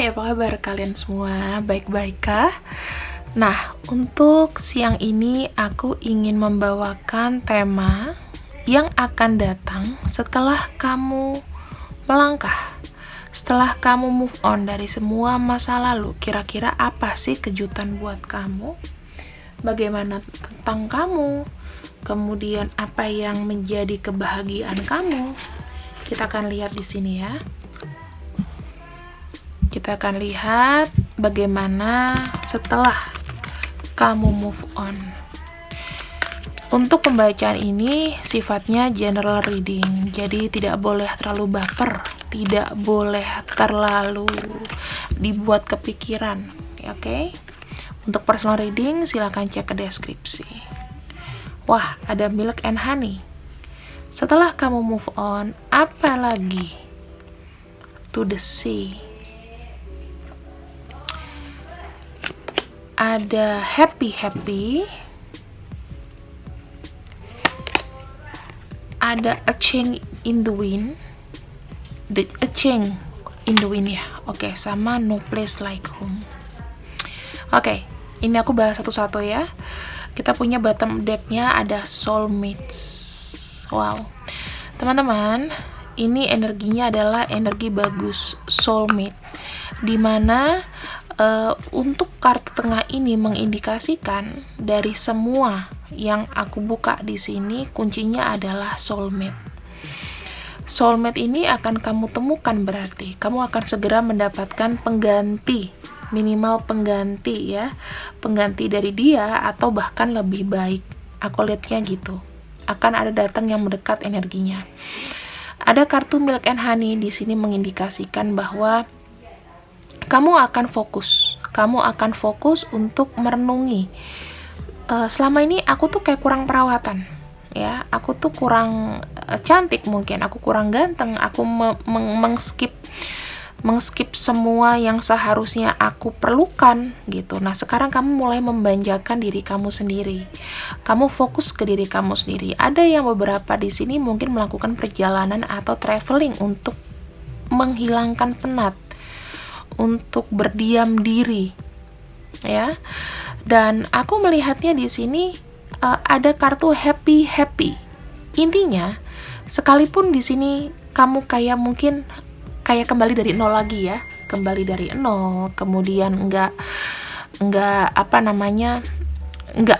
Hai, apa kabar kalian semua? Baik-baik kah? Nah, untuk siang ini aku ingin membawakan tema yang akan datang setelah kamu melangkah. Setelah kamu move on dari semua masa lalu, kira-kira apa sih kejutan buat kamu? Bagaimana tentang kamu? Kemudian apa yang menjadi kebahagiaan kamu? Kita akan lihat di sini ya. Kita akan lihat bagaimana setelah kamu move on. Untuk pembacaan ini sifatnya general reading, jadi tidak boleh terlalu baper, tidak boleh terlalu dibuat kepikiran, oke? Untuk personal reading silahkan cek ke deskripsi. Wah, ada Milk and Honey. Setelah kamu move on, apa lagi? To the sea. Ada happy, ada a change in the wind, a change in the wind ya, oke, sama no place like home. Oke, ini aku bahas satu-satu ya. Kita punya bottom decknya ada soulmates. Wow, teman-teman, ini energinya adalah energi bagus soulmate, dimana untuk kartu tengah ini mengindikasikan dari semua yang aku buka di sini, kuncinya adalah soulmate. Soulmate ini akan kamu temukan, berarti kamu akan segera mendapatkan pengganti, minimal pengganti ya, pengganti dari dia atau bahkan lebih baik. Aku lihatnya gitu. Akan ada datang yang mendekat energinya. Ada kartu Milk and Honey di sini mengindikasikan bahwa kamu akan fokus untuk merenungi. Selama ini aku tuh kayak kurang perawatan, ya. Aku tuh kurang cantik mungkin, aku kurang ganteng, aku mengskip semua yang seharusnya aku perlukan gitu. Nah, sekarang kamu mulai membanjakan diri kamu sendiri. Kamu fokus ke diri kamu sendiri. Ada yang beberapa di sini mungkin melakukan perjalanan atau traveling untuk menghilangkan penat, untuk berdiam diri, ya. Dan aku melihatnya di sini ada kartu happy. Intinya, sekalipun di sini kamu kayak mungkin kayak kembali dari nol lagi ya, kembali dari nol, kemudian nggak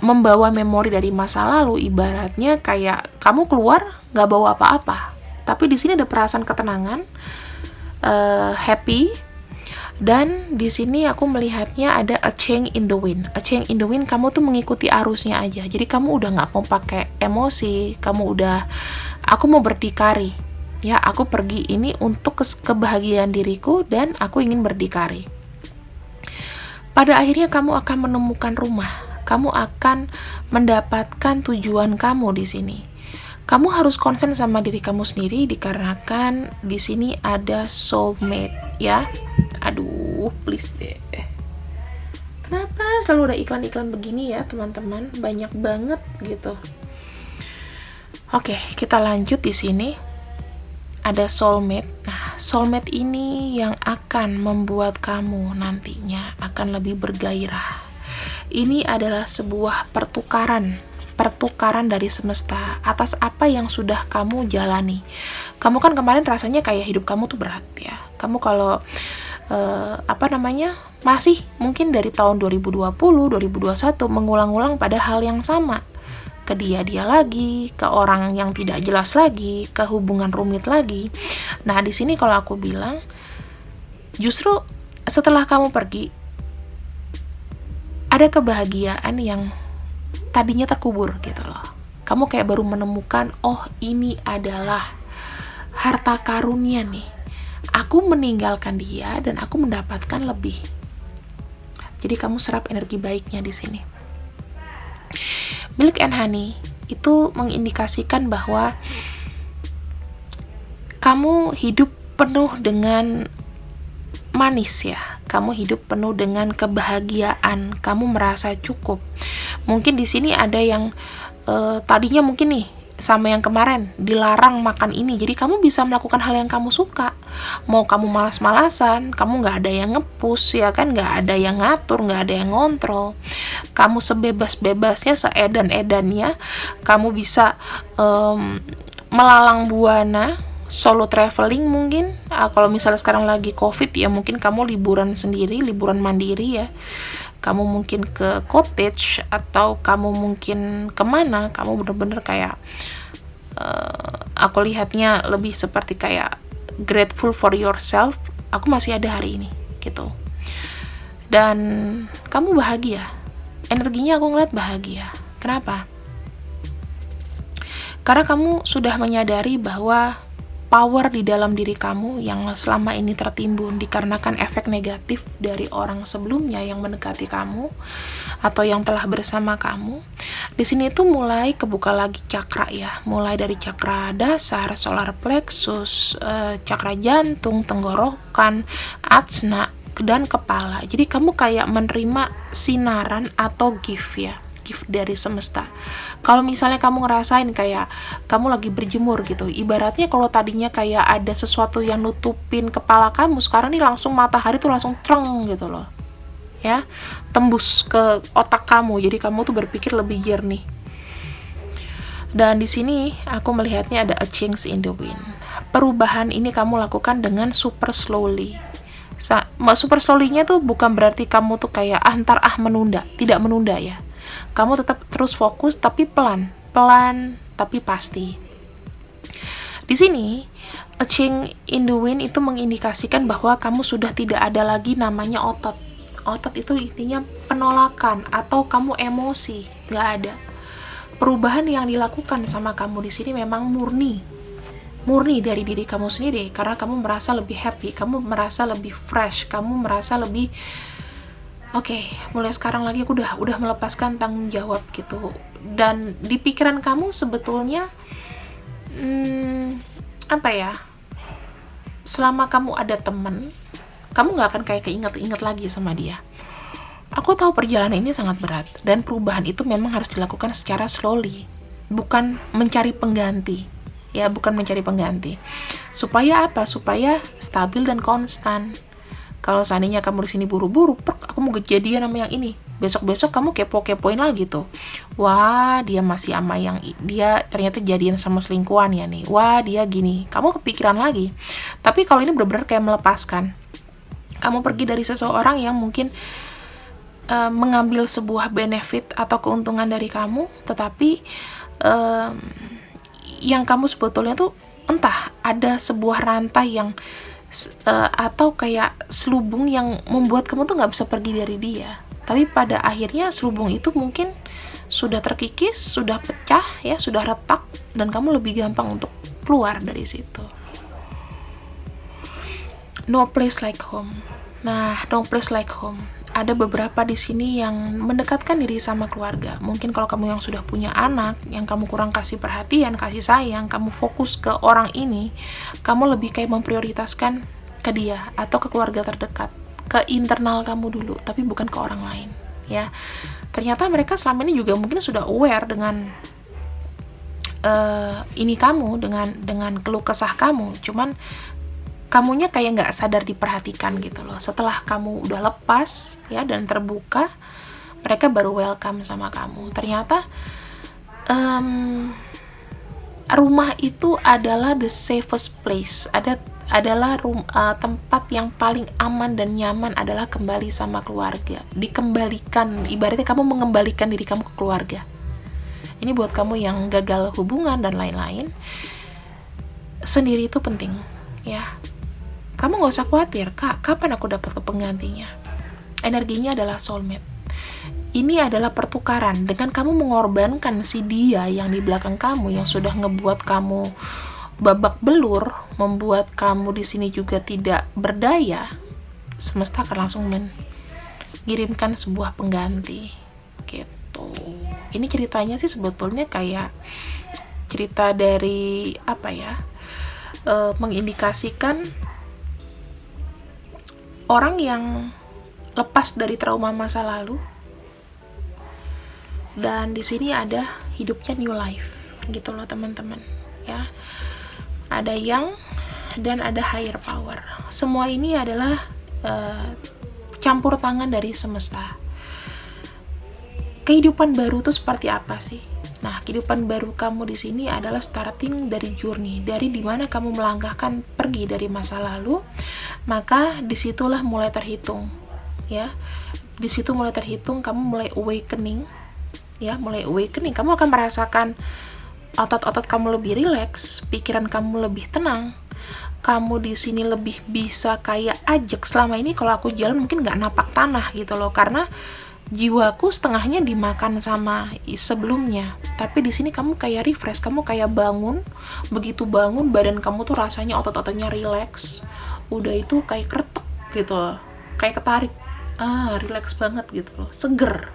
membawa memori dari masa lalu, ibaratnya kayak kamu keluar nggak bawa apa-apa, tapi di sini ada perasaan ketenangan, happy. Dan di sini aku melihatnya ada a change in the wind. A change in the wind, kamu tuh mengikuti arusnya aja. Jadi kamu udah nggak mau pakai emosi, aku mau berdikari. Ya, aku pergi ini untuk kebahagiaan diriku dan aku ingin berdikari. Pada akhirnya kamu akan menemukan rumah. Kamu akan mendapatkan tujuan kamu di sini. Kamu harus konsen sama diri kamu sendiri dikarenakan di sini ada soulmate, ya. Aduh, please deh. Kenapa selalu ada iklan-iklan begini ya, teman-teman? Banyak banget gitu. Oke, kita lanjut di sini. Ada soulmate. Nah, soulmate ini yang akan membuat kamu nantinya akan lebih bergairah. Ini adalah sebuah pertukaran dari semesta atas apa yang sudah kamu jalani. Kamu kan kemarin rasanya kayak hidup kamu tuh berat ya. Kamu kalau masih mungkin dari tahun 2020, 2021 mengulang-ulang pada hal yang sama. Ke dia lagi, ke orang yang tidak jelas lagi, ke hubungan rumit lagi. Nah, di sini kalau aku bilang, justru setelah kamu pergi, ada kebahagiaan yang tadinya terkubur gitu loh. Kamu kayak baru menemukan, oh ini adalah harta karunia nih. Aku meninggalkan dia dan aku mendapatkan lebih. Jadi kamu serap energi baiknya di sini. Milk and Honey itu mengindikasikan bahwa kamu hidup penuh dengan manis ya. Kamu hidup penuh dengan kebahagiaan. Kamu merasa cukup. Mungkin di sini ada yang tadinya mungkin nih sama yang kemarin, dilarang makan ini. Jadi kamu bisa melakukan hal yang kamu suka. Mau kamu malas-malasan, kamu nggak ada yang nge-push, ya kan, nggak ada yang ngatur, nggak ada yang ngontrol. Kamu sebebas-bebasnya, seedan-edannya. Kamu bisa melalang buana, solo traveling mungkin. Kalau misalnya sekarang lagi COVID ya, mungkin kamu liburan sendiri, liburan mandiri ya. Kamu mungkin ke cottage, atau kamu mungkin kemana, kamu bener-bener kayak aku lihatnya lebih seperti kayak grateful for yourself. Aku masih ada hari ini gitu, dan kamu bahagia, energinya aku ngeliat bahagia. Kenapa? Karena kamu sudah menyadari bahwa power di dalam diri kamu yang selama ini tertimbun dikarenakan efek negatif dari orang sebelumnya yang mendekati kamu atau yang telah bersama kamu. Di sini itu mulai kebuka lagi cakra ya, mulai dari cakra dasar, solar plexus, cakra jantung, tenggorokan, ajna, dan kepala. Jadi kamu kayak menerima sinaran atau gift ya, gift dari semesta. Kalau misalnya kamu ngerasain kayak kamu lagi berjemur gitu, ibaratnya kalau tadinya kayak ada sesuatu yang nutupin kepala kamu, sekarang nih langsung matahari tuh langsung cereng gitu loh ya, tembus ke otak kamu, jadi kamu tuh berpikir lebih jernih. Dan di sini aku melihatnya ada a change in the wind. Perubahan ini kamu lakukan dengan super slowly. Super slowly-nya tuh bukan berarti kamu tuh kayak menunda, tidak menunda ya. Kamu tetap terus fokus, tapi pelan tapi pasti. Di sini, a change in the wind itu mengindikasikan bahwa kamu sudah tidak ada lagi namanya otot. Otot itu intinya penolakan atau kamu emosi, nggak ada. Perubahan yang dilakukan sama kamu di sini memang murni dari diri kamu sendiri, karena kamu merasa lebih happy, kamu merasa lebih fresh, kamu merasa lebih Oke, mulai sekarang lagi aku udah melepaskan tanggung jawab gitu. Dan di pikiran kamu sebetulnya selama kamu ada temen, kamu nggak akan kayak keinget-inget lagi sama dia. Aku tahu perjalanan ini sangat berat, dan perubahan itu memang harus dilakukan secara slowly, bukan mencari pengganti. Ya, bukan mencari pengganti. Supaya apa? Supaya stabil dan konstan. Kalau seandainya kamu di sini buru-buru, aku mau kejadian sama yang ini, besok-besok kamu kepo-kepoin lagi tuh. Wah, dia masih sama yang dia ternyata jadian sama selingkuhan ya nih. Wah, dia gini. Kamu kepikiran lagi. Tapi kalau ini benar-benar kayak melepaskan. Kamu pergi dari seseorang yang mungkin mengambil sebuah benefit atau keuntungan dari kamu, tetapi yang kamu sebetulnya tuh entah ada sebuah rantai yang atau kayak selubung yang membuat kamu tuh nggak bisa pergi dari dia. Tapi pada akhirnya selubung itu mungkin sudah terkikis, sudah pecah ya, sudah retak, dan kamu lebih gampang untuk keluar dari situ. No place like home. Nah, no place like home. Ada beberapa di sini yang mendekatkan diri sama keluarga. Mungkin kalau kamu yang sudah punya anak, yang kamu kurang kasih perhatian, kasih sayang, kamu fokus ke orang ini, kamu lebih kayak memprioritaskan ke dia atau ke keluarga terdekat, ke internal kamu dulu, tapi bukan ke orang lain. Ya, ternyata mereka selama ini juga mungkin sudah aware dengan ini kamu, dengan keluh kesah kamu. Cuman kamunya kayak nggak sadar diperhatikan gitu loh. Setelah kamu udah lepas ya dan terbuka, mereka baru welcome sama kamu. Ternyata rumah itu adalah the safest place. Adalah tempat yang paling aman dan nyaman adalah kembali sama keluarga. Dikembalikan, ibaratnya kamu mengembalikan diri kamu ke keluarga. Ini buat kamu yang gagal hubungan dan lain-lain. Sendiri itu penting ya. Kamu gak usah khawatir, Kak, kapan aku dapat penggantinya? Energinya adalah soulmate. Ini adalah pertukaran dengan kamu mengorbankan si dia yang di belakang kamu, yang sudah ngebuat kamu babak belur, membuat kamu di sini juga tidak berdaya. Semesta akan langsung mengirimkan sebuah pengganti gitu. Ini ceritanya sih sebetulnya kayak cerita dari mengindikasikan orang yang lepas dari trauma masa lalu, dan di sini ada hidupnya new life gitu loh teman-teman ya. Ada yang dan ada higher power. Semua ini adalah campur tangan dari semesta. Kehidupan baru itu seperti apa sih? Nah, kehidupan baru kamu di sini adalah starting dari journey, dari dimana kamu melangkahkan pergi dari masa lalu, maka disitulah mulai terhitung, ya. Di situ mulai terhitung, kamu mulai awakening, ya, mulai awakening. Kamu akan merasakan otot-otot kamu lebih rileks, pikiran kamu lebih tenang. Kamu di sini lebih bisa kayak ajak. Selama ini kalau aku jalan mungkin nggak napak tanah gitu loh, karena jiwaku setengahnya dimakan sama sebelumnya. Tapi di sini kamu kayak refresh, kamu kayak bangun. Begitu bangun, badan kamu tuh rasanya otot-ototnya relax. Udah itu kayak kretek gitu loh, kayak ketarik. Relax banget gitu loh, seger,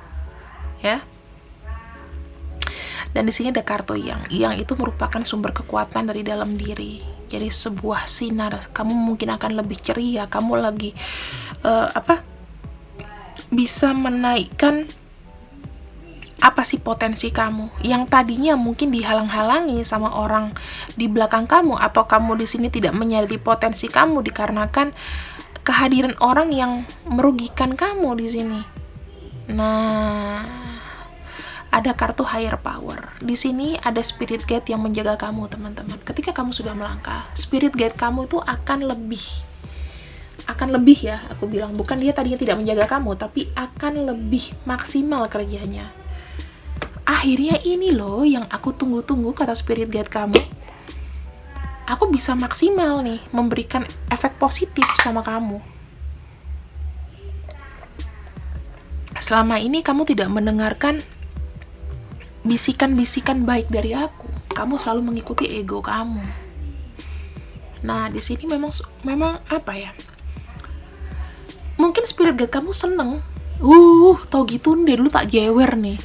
ya. Dan di sini ada kartu yang itu merupakan sumber kekuatan dari dalam diri. Jadi sebuah sinar, kamu mungkin akan lebih ceria. Kamu lagi bisa menaikkan apa sih potensi kamu yang tadinya mungkin dihalang-halangi sama orang di belakang kamu, atau kamu di sini tidak menyadari potensi kamu dikarenakan kehadiran orang yang merugikan kamu di sini. Nah, ada kartu higher power. Di sini ada spirit guide yang menjaga kamu, teman-teman. Ketika kamu sudah melangkah, spirit guide kamu itu akan lebih ya, aku bilang, bukan dia tadinya tidak menjaga kamu, tapi akan lebih maksimal kerjanya. Akhirnya ini loh yang aku tunggu-tunggu, kata spirit guide kamu. Aku bisa maksimal nih, memberikan efek positif sama kamu. Selama ini kamu tidak mendengarkan bisikan-bisikan baik dari aku. Kamu selalu mengikuti ego kamu. Nah, di sini memang apa ya? Mungkin spirit guide kamu seneng. Tau gitu deh, dulu tak jewer nih.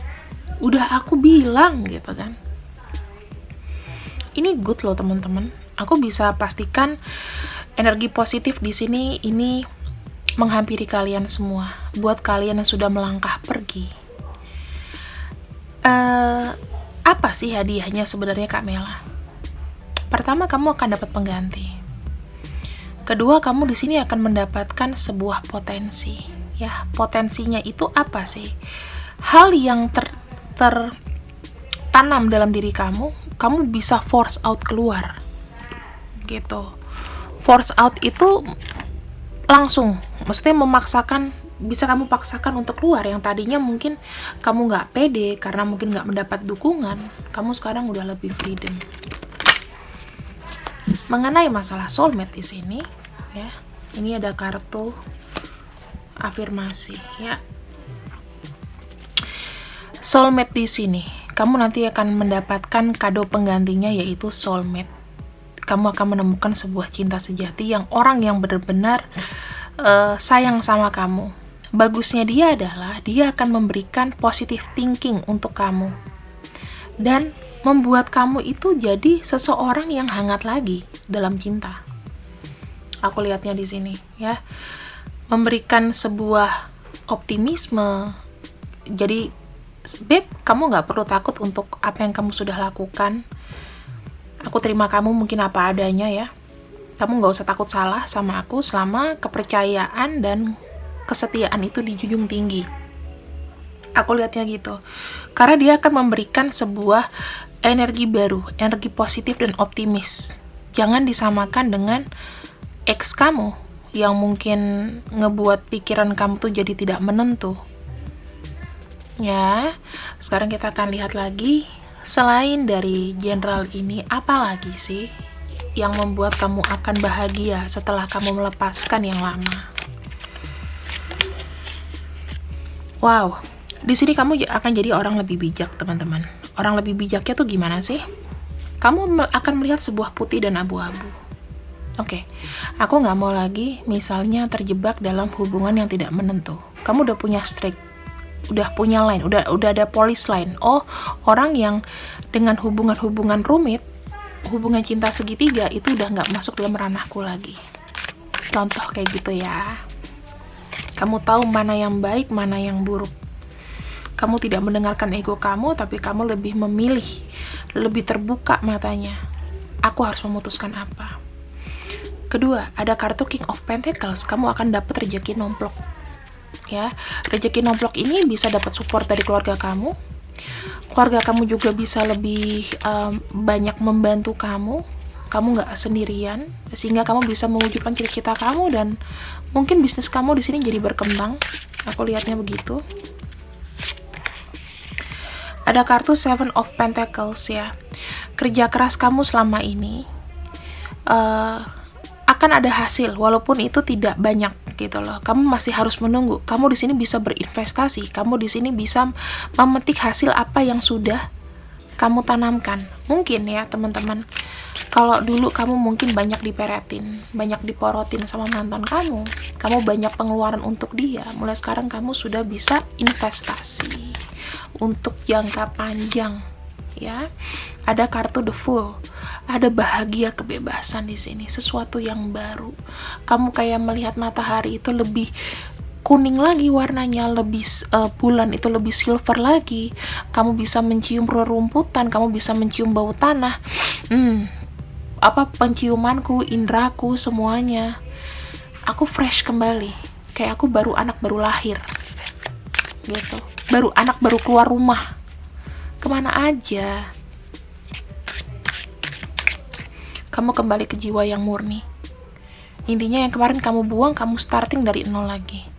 Udah aku bilang gitu kan. Ini good loh teman-teman. Aku bisa pastikan energi positif di sini ini menghampiri kalian semua. Buat kalian yang sudah melangkah pergi. Apa sih hadiahnya sebenarnya Kak Mela? Pertama, kamu akan dapat pengganti. Kedua, kamu di sini akan mendapatkan sebuah potensi. Ya, potensinya itu apa sih? Hal yang tertanam dalam diri kamu bisa force out keluar. Gitu. Force out itu langsung, maksudnya bisa kamu paksakan untuk keluar. Yang tadinya mungkin kamu nggak pede karena mungkin nggak mendapat dukungan, kamu sekarang udah lebih freedom. Mengenai masalah soulmate di sini, ya, ini ada kartu afirmasi, ya. Soulmate di sini, kamu nanti akan mendapatkan kado penggantinya, yaitu soulmate. Kamu akan menemukan sebuah cinta sejati orang yang benar-benar sayang sama kamu. Bagusnya dia adalah dia akan memberikan positive thinking untuk kamu dan membuat kamu itu jadi seseorang yang hangat lagi dalam cinta. Aku lihatnya di sini, ya. Memberikan sebuah optimisme. Jadi, Beb, kamu nggak perlu takut untuk apa yang kamu sudah lakukan. Aku terima kamu mungkin apa adanya, ya. Kamu nggak usah takut salah sama aku selama kepercayaan dan kesetiaan itu dijunjung tinggi. Aku lihatnya gitu. Karena dia akan memberikan sebuah energi baru, energi positif dan optimis. Jangan disamakan dengan ex kamu yang mungkin ngebuat pikiran kamu tuh jadi tidak menentu. Ya, sekarang kita akan lihat lagi, selain dari general ini, apa lagi sih yang membuat kamu akan bahagia setelah kamu melepaskan yang lama? Wow, di sini kamu akan jadi orang lebih bijak, teman-teman. Orang lebih bijaknya tuh gimana sih? Kamu akan melihat sebuah putih dan abu-abu. Oke, aku nggak mau lagi misalnya terjebak dalam hubungan yang tidak menentu. Kamu udah punya streak, udah punya line, udah ada police line. Oh, orang yang dengan hubungan-hubungan rumit, hubungan cinta segitiga itu udah nggak masuk dalam ranahku lagi. Contoh kayak gitu ya. Kamu tahu mana yang baik, mana yang buruk. Kamu tidak mendengarkan ego kamu, tapi kamu lebih memilih lebih terbuka matanya. Aku harus memutuskan apa. Kedua, ada kartu King of Pentacles. Kamu akan dapat rezeki nomplok. Ya, rezeki nomplok ini bisa dapat support dari keluarga kamu. Keluarga kamu juga bisa lebih banyak membantu kamu. Kamu nggak sendirian, sehingga kamu bisa mewujudkan cita-cita kamu dan mungkin bisnis kamu di sini jadi berkembang. Aku lihatnya begitu. Ada kartu Seven of Pentacles ya. Kerja keras kamu selama ini akan ada hasil, walaupun itu tidak banyak gitu loh. Kamu masih harus menunggu. Kamu di sini bisa berinvestasi. Kamu di sini bisa memetik hasil apa yang sudah kamu tanamkan. Mungkin ya teman-teman. Kalau dulu kamu mungkin banyak diperetin, banyak diporotin sama mantan kamu banyak pengeluaran untuk dia. Mulai sekarang kamu sudah bisa investasi untuk jangka panjang, ya. Ada kartu The Fool, ada bahagia kebebasan di sini, sesuatu yang baru. Kamu kayak melihat matahari itu lebih kuning lagi warnanya, lebih bulan itu lebih silver lagi. Kamu bisa mencium rerumputan, kamu bisa mencium bau tanah. Penciumanku, indraku, semuanya. Aku fresh kembali. Kayak aku anak baru lahir. Gitu. Anak baru keluar rumah. Kemana aja. Kamu kembali ke jiwa yang murni. Intinya yang kemarin kamu buang, kamu starting dari nol lagi.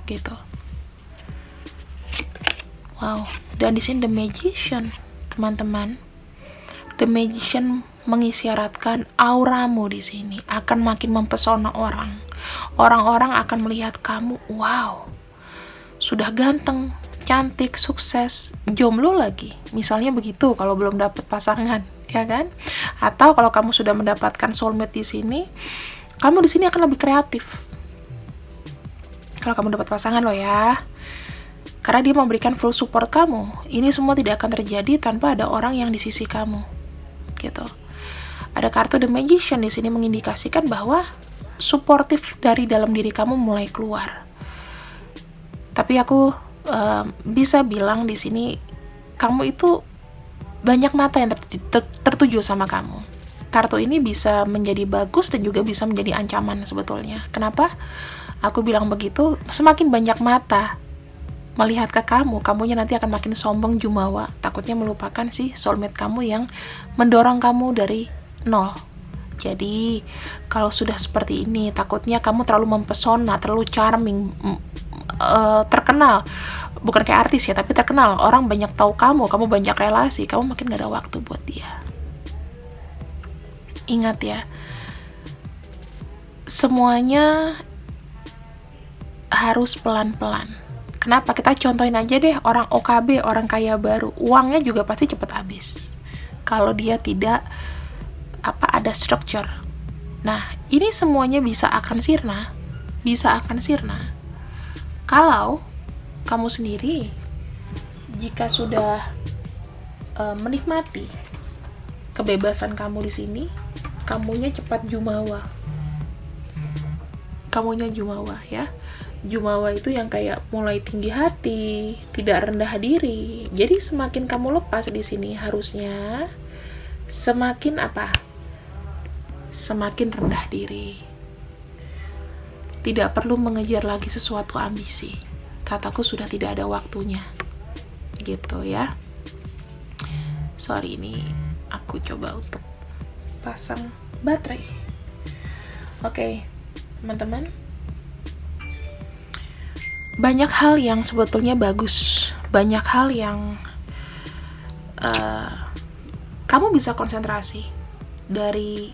Gitu. Wow. Dan di sini The Magician, teman-teman. The Magician mengisyaratkan auramu di sini akan makin mempesona orang. Orang-orang akan melihat kamu, wow, sudah ganteng, cantik, sukses, jomblo lagi. Misalnya begitu kalau belum dapat pasangan, ya kan? Atau kalau kamu sudah mendapatkan soulmate di sini, kamu di sini akan lebih kreatif. Kalau kamu dapat pasangan loh ya. Karena dia memberikan full support kamu. Ini semua tidak akan terjadi tanpa ada orang yang di sisi kamu. Gitu. Ada kartu The Magician di sini mengindikasikan bahwa suportif dari dalam diri kamu mulai keluar. Tapi aku bisa bilang di sini kamu itu banyak mata yang tertuju sama kamu. Kartu ini bisa menjadi bagus dan juga bisa menjadi ancaman sebetulnya. Kenapa? Aku bilang begitu, semakin banyak mata melihat ke kamu, kamunya nanti akan makin sombong, jumawa, takutnya melupakan si soulmate kamu yang mendorong kamu dari nol. Jadi kalau sudah seperti ini, takutnya kamu terlalu mempesona, terlalu charming, terkenal, bukan kayak artis ya, tapi terkenal, orang banyak tahu kamu banyak relasi, kamu makin gak ada waktu buat dia. Ingat ya, semuanya harus pelan-pelan. Kenapa? Kita contohin aja deh orang OKB, orang kaya baru, uangnya juga pasti cepat habis kalau dia tidak ada structure. Nah, ini semuanya bisa akan sirna kalau kamu sendiri jika sudah menikmati kebebasan kamu di sini, kamunya cepat jumawa ya. Jumawa itu yang kayak mulai tinggi hati, tidak rendah diri. Jadi semakin kamu lepas di sini, harusnya semakin semakin rendah diri. Tidak perlu mengejar lagi sesuatu ambisi. Kataku sudah tidak ada waktunya. Gitu ya. Sorry, ini aku coba untuk pasang baterai. Oke, teman-teman. Banyak hal yang sebetulnya bagus. Banyak hal yang kamu bisa konsentrasi dari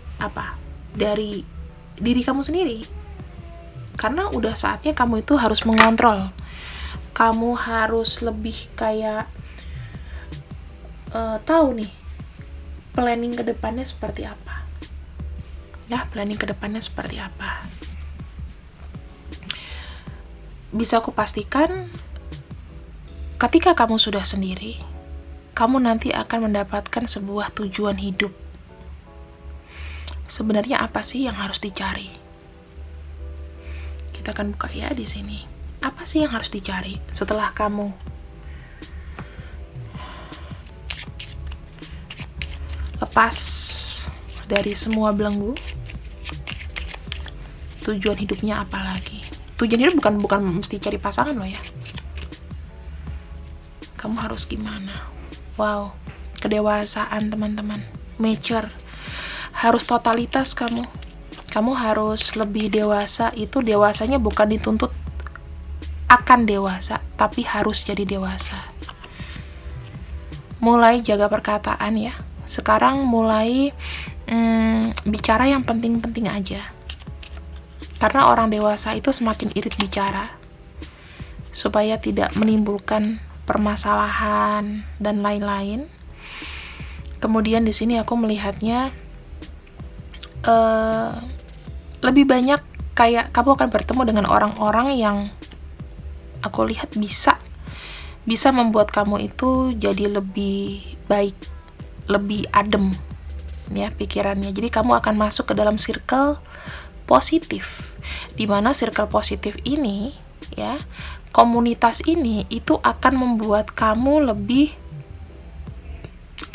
dari diri kamu sendiri, karena udah saatnya kamu itu harus mengontrol. Kamu harus lebih kayak tahu nih planning ke depannya seperti apa ya, bisa aku pastikan ketika kamu sudah sendiri, kamu nanti akan mendapatkan sebuah tujuan hidup. Sebenarnya apa sih yang harus dicari? Kita akan buka ya di sini. Apa sih yang harus dicari setelah kamu lepas dari semua belenggu. Tujuan hidupnya apa lagi? Tujuan hidup bukan mesti cari pasangan loh ya. Kamu harus gimana? Wow, kedewasaan teman-teman, mature. Harus totalitas kamu. Kamu harus lebih dewasa. Itu dewasanya bukan dituntut akan dewasa, tapi harus jadi dewasa. Mulai jaga perkataan ya. Sekarang mulai bicara yang penting-penting aja. Karena orang dewasa itu semakin irit bicara, supaya tidak menimbulkan permasalahan dan lain-lain. Kemudian di sini aku melihatnya lebih banyak kayak kamu akan bertemu dengan orang-orang yang aku lihat bisa membuat kamu itu jadi lebih baik, lebih adem ya pikirannya. Jadi kamu akan masuk ke dalam circle positif, dimana circle positif ini ya, komunitas ini itu akan membuat kamu lebih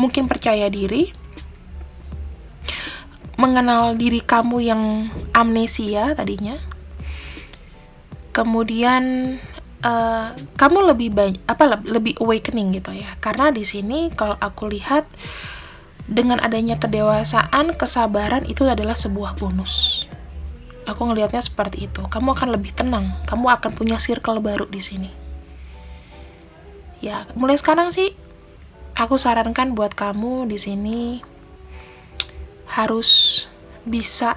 mungkin percaya diri, mengenal diri kamu yang amnesia tadinya. Kemudian kamu lebih awakening gitu ya. Karena di sini kalau aku lihat dengan adanya kedewasaan, kesabaran itu adalah sebuah bonus. Aku ngelihatnya seperti itu. Kamu akan lebih tenang. Kamu akan punya circle baru di sini. Ya, mulai sekarang sih aku sarankan buat kamu di sini harus bisa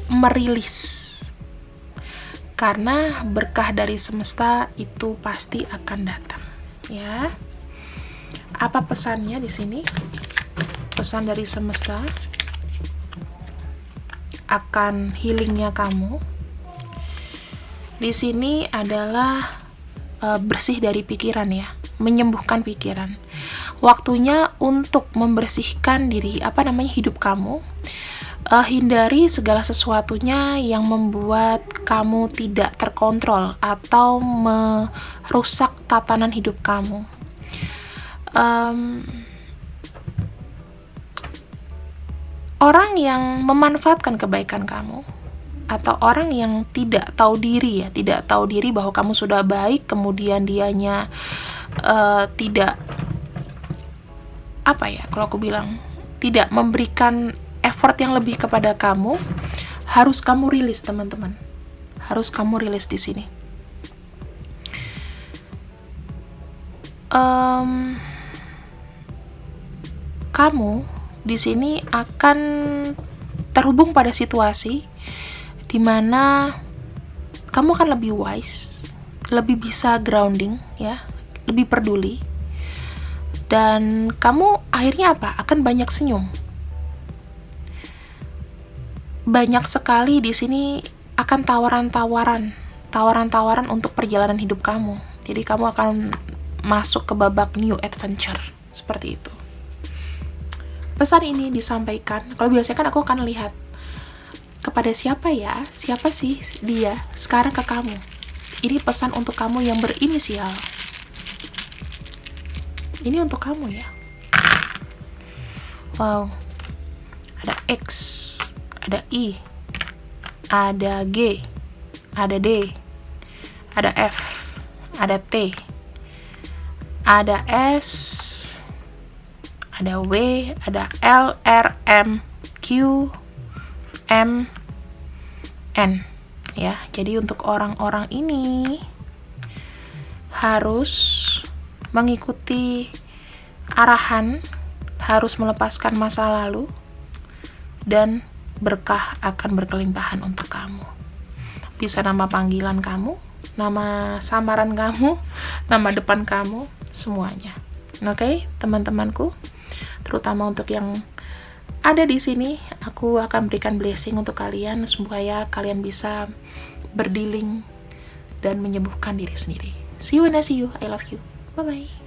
merilis. Karena berkah dari semesta itu pasti akan datang, ya. Apa pesannya di sini? Pesan dari semesta akan healingnya kamu di sini adalah bersih dari pikiran ya, menyembuhkan pikiran. Waktunya untuk membersihkan diri, hidup kamu. Hindari segala sesuatunya yang membuat kamu tidak terkontrol atau merusak tatanan hidup kamu. Orang yang memanfaatkan kebaikan kamu, atau orang yang tidak tahu diri bahwa kamu sudah baik, kemudian dianya tidak kalau aku bilang tidak memberikan effort yang lebih kepada kamu, harus kamu rilis teman-teman, harus kamu rilis di sini. Kamu di sini akan terhubung pada situasi di mana kamu akan lebih wise, lebih bisa grounding ya, lebih peduli, dan kamu akhirnya akan banyak senyum. Banyak sekali di sini akan tawaran-tawaran untuk perjalanan hidup kamu. Jadi kamu akan masuk ke babak new adventure seperti itu. Pesan ini disampaikan, kalau biasanya kan aku akan lihat kepada siapa sih dia sekarang ke kamu. Ini pesan untuk kamu yang berinisial. Ini untuk kamu ya. Wow, ada X, ada I, ada G, ada D, ada F, ada T, ada S, ada W, ada L, R, M, Q, M, N ya. Jadi untuk orang-orang ini harus mengikuti arahan, harus melepaskan masa lalu, dan berkah akan berkelimpahan untuk kamu. Bisa nama panggilan kamu, nama samaran kamu, nama depan kamu, semuanya. Oke, teman-temanku, terutama untuk yang ada di sini, aku akan berikan blessing untuk kalian supaya kalian bisa berdealing dan menyembuhkan diri sendiri. See you when I see you. I love you. Bye bye.